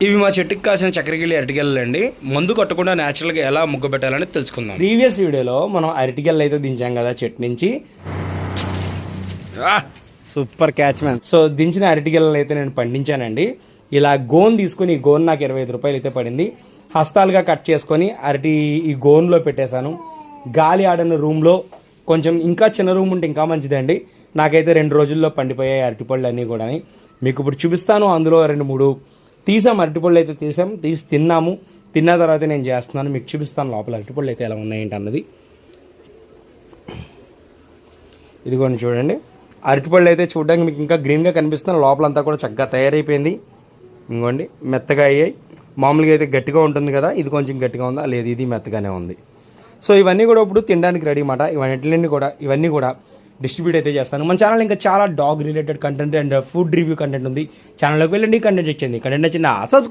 ఇవి మా చెట్టుకి కాసిన చక్కెరగిల్లి అరటిగెళ్ళు అండి. మందు కొట్టకుండా న్యాచురల్గా ఎలా ముగ్గు పెట్టాలని తెలుసుకుందాం. ప్రీవియస్ వీడియోలో మనం అరటిగెళ్ళు అయితే దించాం కదా చెట్టు నుంచి. Super catch man. సో దించిన అరటిగెళ్ళని అయితే నేను పండించానండి. ఇలా గోన్ తీసుకుని, ఈ గోన్ నాకు 25 రూపాయలు అయితే పడింది. హస్తాలుగా కట్ చేసుకొని ఈ గోన్లో పెట్టేశాను. గాలి ఆడని రూమ్లో, కొంచెం ఇంకా చిన్న రూమ్ ఉంటే ఇంకా మంచిదండి. నాకైతే 2 రోజుల్లో పండిపోయాయి అరటిపళ్ళు అన్నీ కూడా. మీకు ఇప్పుడు చూపిస్తాను. అందులో 2-3 తీసాం, అరటిపళ్ళు అయితే తీసి తిన్నాము. తిన్న తర్వాత నేను చేస్తున్నాను, మీకు చూపిస్తాను లోపల అరటిపళ్ళు అయితే ఎలా ఉన్నాయంట అన్నది. ఇదిగోండి చూడండి, అరటిపళ్ళు అయితే చూడడానికి మీకు ఇంకా గ్రీన్గా కనిపిస్తుంది. లోపలంతా కూడా చక్కగా తయారైపోయింది. ఇంకోండి మెత్తగా అయ్యాయి. మామూలుగా అయితే గట్టిగా ఉంటుంది కదా, ఇది కొంచెం గట్టిగా ఉందా? లేదు, ఇది మెత్తగానే ఉంది. సో ఇవన్నీ కూడా ఇప్పుడు తినడానికి రెడీ అన్నమాట. ఇవన్నీ కూడా డిస్ట్రిబ్యూట్ అయితే చేస్తాను. మన ఛానల్ ఇంకా చాలా dog related content and food review content ఉంది. ఛానల్లోకి వెళ్ళండి, కంటెంట్ ఇచ్చింది. కంటెంట్ నచ్చిందా?